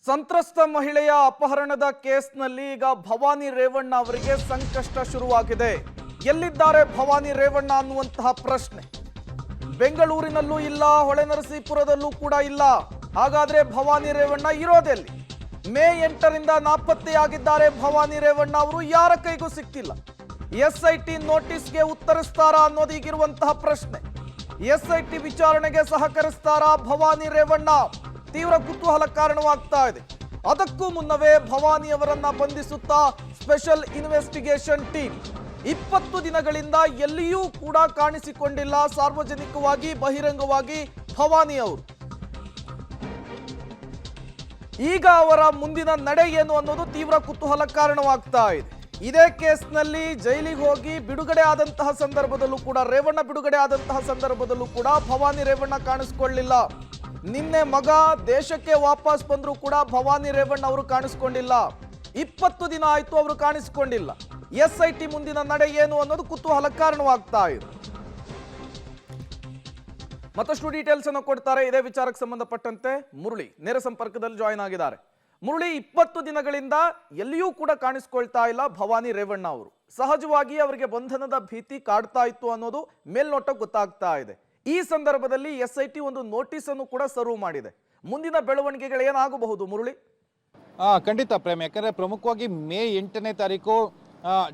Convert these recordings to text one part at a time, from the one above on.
ಸಂತ್ರಸ್ತ ಮಹಿಳೆಯ ಅಪಹರಣದ ಕೇಸ್ನಲ್ಲಿ ಈಗ ಭವಾನಿ ರೇವಣ್ಣ ಅವರಿಗೆ ಸಂಕಷ್ಟ ಶುರುವಾಗಿದೆ. ಎಲ್ಲಿದ್ದಾರೆ ಭವಾನಿ ರೇವಣ್ಣ ಅನ್ನುವಂತಹ ಪ್ರಶ್ನೆ. ಬೆಂಗಳೂರಿನಲ್ಲೂ ಇಲ್ಲ, ಹೊಳೆನರಸೀಪುರದಲ್ಲೂ ಕೂಡ ಇಲ್ಲ. ಹಾಗಾದ್ರೆ ಭವಾನಿ ರೇವಣ್ಣ ಇರೋದೆಲ್ಲಿ? ಮೇ 8ರಿಂದ ನಾಪತ್ತೆಯಾಗಿದ್ದಾರೆ ಭವಾನಿ ರೇವಣ್ಣ ಅವರು. ಯಾರ ಕೈಗೂ ಸಿಕ್ತಿಲ್ಲ. ಎಸ್ಐಟಿ ನೋಟಿಸ್ಗೆ ಉತ್ತರಿಸ್ತಾರಾ ಅನ್ನೋದು ಈಗಿರುವಂತಹ ಪ್ರಶ್ನೆ. ಎಸ್ಐಟಿ ವಿಚಾರಣೆಗೆ ಸಹಕರಿಸ್ತಾರಾ ಭವಾನಿ ರೇವಣ್ಣ? ತೀವ್ರ ಕುತೂಹಲ ಕಾರಣವಾಗ್ತಾ ಇದೆ. ಅದಕ್ಕೂ ಮುನ್ನವೇ ಭವಾನಿ ಅವರನ್ನ ಬಂಧಿಸುತ್ತಾ ಸ್ಪೆಷಲ್ ಇನ್ವೆಸ್ಟಿಗೇಷನ್ ಟೀಮ್ 20 ದಿನಗಳಿಂದ ಎಲ್ಲಿಯೂ ಕೂಡ ಕಾಣಿಸಿಕೊಂಡಿಲ್ಲ ಸಾರ್ವಜನಿಕವಾಗಿ ಬಹಿರಂಗವಾಗಿ ಭವಾನಿ ಅವರು. ಈಗ ಅವರ ಮುಂದಿನ ನಡೆ ಏನು ಅನ್ನೋದು ತೀವ್ರ ಕುತೂಹಲ ಕಾರಣವಾಗ್ತಾ ಇದೆ. ಇದೇ ಕೇಸ್ನಲ್ಲಿ ಜೈಲಿಗೆ ಹೋಗಿ ಬಿಡುಗಡೆ ಆದಂತಹ ಸಂದರ್ಭದಲ್ಲೂ ಕೂಡ, ರೇವಣ್ಣ ಬಿಡುಗಡೆ ಆದಂತಹ ಸಂದರ್ಭದಲ್ಲೂ ಕೂಡ ಭವಾನಿ ರೇವಣ್ಣ ಕಾಣಿಸ್ಕೊಳ್ಳಿಲ್ಲ. ನಿನ್ನೆ ಮಗ ದೇಶಕ್ಕೆ ವಾಪಸ್ ಬಂದರೂ ಕೂಡ ಭವಾನಿ ರೇವಣ್ಣ ಅವರು ಕಾಣಿಸ್ಕೊಂಡಿಲ್ಲ. 20 ದಿನ ಆಯ್ತು ಅವರು ಕಾಣಿಸ್ಕೊಂಡಿಲ್ಲ. ಎಸ್ಐಟಿ ಮುಂದಿನ ನಡೆ ಏನು ಅನ್ನೋದು ಕುತೂಹಲ ಕಾರಣವಾಗ್ತಾ ಇದೆ. ಮತ್ತಷ್ಟು ಡೀಟೇಲ್ಸ್ ಅನ್ನು ಕೊಡ್ತಾರೆ. ಇದೇ ವಿಚಾರಕ್ಕೆ ಸಂಬಂಧಪಟ್ಟಂತೆ ಮುರಳಿ ನೇರ ಸಂಪರ್ಕದಲ್ಲಿ ಜಾಯಿನ್ ಆಗಿದ್ದಾರೆ. ಮುರಳಿ, 20 ದಿನಗಳಿಂದ ಎಲ್ಲಿಯೂ ಕೂಡ ಕಾಣಿಸ್ಕೊಳ್ತಾ ಇಲ್ಲ ಭವಾನಿ ರೇವಣ್ಣ ಅವರು. ಸಹಜವಾಗಿ ಅವರಿಗೆ ಬಂಧನದ ಭೀತಿ ಕಾಡ್ತಾ ಇತ್ತು ಅನ್ನೋದು ಮೇಲ್ನೋಟ ಗೊತ್ತಾಗ್ತಾ ಇದೆ. ಈ ಸಂದರ್ಭದಲ್ಲಿ ಎಸ್ಐಟಿ ಒಂದು ನೋಟಿಸ್ ಅನ್ನು ಕೂಡ ಸರ್ವ್ ಮಾಡಿದೆ. ಮುಂದಿನ ಬೆಳವಣಿಗೆಗಳು ಏನಾಗಬಹುದು ಮುರಳಿ? ಖಂಡಿತ ಪ್ರೇಮ್, ಯಾಕಂದರೆ ಪ್ರಮುಖವಾಗಿ ಮೇ 8ನೇ ತಾರೀಕು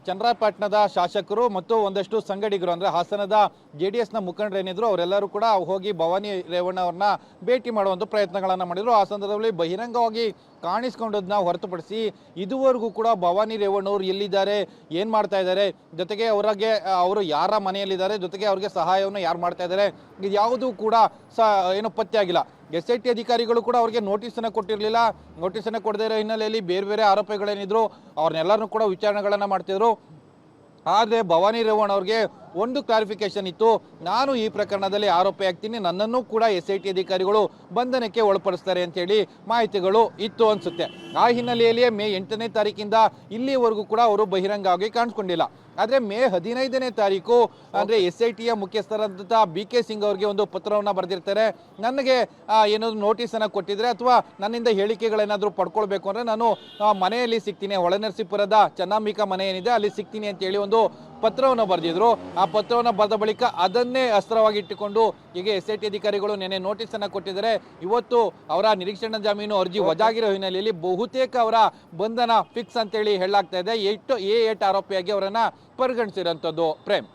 ಚನ್ನರಾಯಪಟ್ಟಣದ ಶಾಸಕರು ಮತ್ತು ಒಂದಷ್ಟು ಸಂಗಡಿಗರು ಅಂದರೆ ಹಾಸನದ JDSನ ಮುಖಂಡರೇನಿದ್ರು ಅವರೆಲ್ಲರೂ ಕೂಡ ಹೋಗಿ ಭವಾನಿ ರೇವಣ್ಣ ಅವ್ರನ್ನ ಭೇಟಿ ಮಾಡುವಂಥ ಪ್ರಯತ್ನಗಳನ್ನು ಮಾಡಿದರು. ಆ ಸಂದರ್ಭದಲ್ಲಿ ಬಹಿರಂಗವಾಗಿ ಕಾಣಿಸ್ಕೊಂಡದನ್ನ ಹೊರತುಪಡಿಸಿ ಇದುವರೆಗೂ ಕೂಡ ಭವಾನಿ ರೇವಣ್ಣವ್ರು ಎಲ್ಲಿದ್ದಾರೆ, ಏನು ಮಾಡ್ತಾ ಇದ್ದಾರೆ, ಜೊತೆಗೆ ಅವರು ಯಾರ ಮನೆಯಲ್ಲಿದ್ದಾರೆ, ಜೊತೆಗೆ ಅವ್ರಿಗೆ ಸಹಾಯವನ್ನು ಯಾರು ಮಾಡ್ತಾ ಇದ್ದಾರೆ, ಇದು ಯಾವುದೂ ಕೂಡ ಏನು ಪತ್ತೆ ಆಗಿಲ್ಲ. SIT ಅಧಿಕಾರಿಗಳು ಕೂಡ ಅವ್ರಿಗೆ ನೋಟಿಸನ್ನು ಕೊಟ್ಟಿರಲಿಲ್ಲ. ನೋಟಿಸನ್ನು ಕೊಡದೇ ಇರೋ ಹಿನ್ನೆಲೆಯಲ್ಲಿ ಬೇರೆ ಬೇರೆ ಆರೋಪಿಗಳೇನಿದ್ರು ಅವ್ರನ್ನೆಲ್ಲರನ್ನೂ ಕೂಡ ವಿಚಾರಣೆಗಳನ್ನು ಮಾಡ್ತಿದ್ರು. ಆದರೆ ಭವಾನಿ ರೇವಣ್ಣ ಅವ್ರಿಗೆ ಒಂದು ಕ್ಲಾರಿಫಿಕೇಶನ್ ಇತ್ತು, ನಾನು ಈ ಪ್ರಕರಣದಲ್ಲಿ ಆರೋಪಿ ಆಗ್ತೀನಿ, ನನ್ನನ್ನು ಕೂಡ SIT ಅಧಿಕಾರಿಗಳು ಬಂಧನಕ್ಕೆ ಒಳಪಡಿಸ್ತಾರೆ ಅಂತೇಳಿ ಮಾಹಿತಿಗಳು ಇತ್ತು ಅನಿಸುತ್ತೆ. ಆ ಹಿನ್ನೆಲೆಯಲ್ಲಿಯೇ ಮೇ 8ನೇ ತಾರೀಕಿಂದ ಇಲ್ಲಿವರೆಗೂ ಕೂಡ ಅವರು ಬಹಿರಂಗವಾಗಿ ಕಾಣಿಸ್ಕೊಂಡಿಲ್ಲ. ಆದರೆ ಮೇ 15ನೇ ತಾರೀಕು ಅಂದರೆ SITಯ ಮುಖ್ಯಸ್ಥರಾದಂಥ BK ಸಿಂಗ್ ಅವರಿಗೆ ಒಂದು ಪತ್ರವನ್ನು ಬರೆದಿರ್ತಾರೆ. ನನಗೆ ಏನಾದರೂ ನೋಟಿಸನ್ನು ಕೊಟ್ಟಿದ್ರೆ ಅಥವಾ ನನ್ನಿಂದ ಹೇಳಿಕೆಗಳೇನಾದರೂ ಪಡ್ಕೊಳ್ಬೇಕು ಅಂದರೆ ನಾನು ಮನೆಯಲ್ಲಿ ಸಿಗ್ತೀನಿ, ಹೊಳೆನರಸೀಪುರದ ಚನ್ನಾಂಬಿಕಾ ಮನೆ ಏನಿದೆ ಅಲ್ಲಿ ಸಿಗ್ತೀನಿ ಅಂತೇಳಿ ಒಂದು ಪತ್ರವನ್ನು ಬರೆದಿದ್ರು. ಆ ಪತ್ರವನ್ನು ಬರೆದ ಬಳಿಕ ಅದನ್ನೇ ಅಸ್ತ್ರವಾಗಿ ಇಟ್ಟುಕೊಂಡು ಈಗ SIT ಅಧಿಕಾರಿಗಳು ನೆನೆ ನೋಟಿಸನ್ನು ಕೊಟ್ಟಿದ್ದಾರೆ. ಇವತ್ತು ಅವರ ನಿರೀಕ್ಷಣಾ ಜಾಮೀನು ಅರ್ಜಿ ವಜಾಗಿರೋ ಹಿನ್ನೆಲೆಯಲ್ಲಿ ಬಹುತೇಕ ಅವರ ಬಂಧನ ಫಿಕ್ಸ್ ಅಂತೇಳಿ ಹೇಳಲಾಗ್ತಾ ಇದೆ. A8 ಆರೋಪಿಯಾಗಿ ಅವರನ್ನು ಪರಿಗಣಿಸಿರುವಂಥದ್ದು ಪ್ರೇಮ್.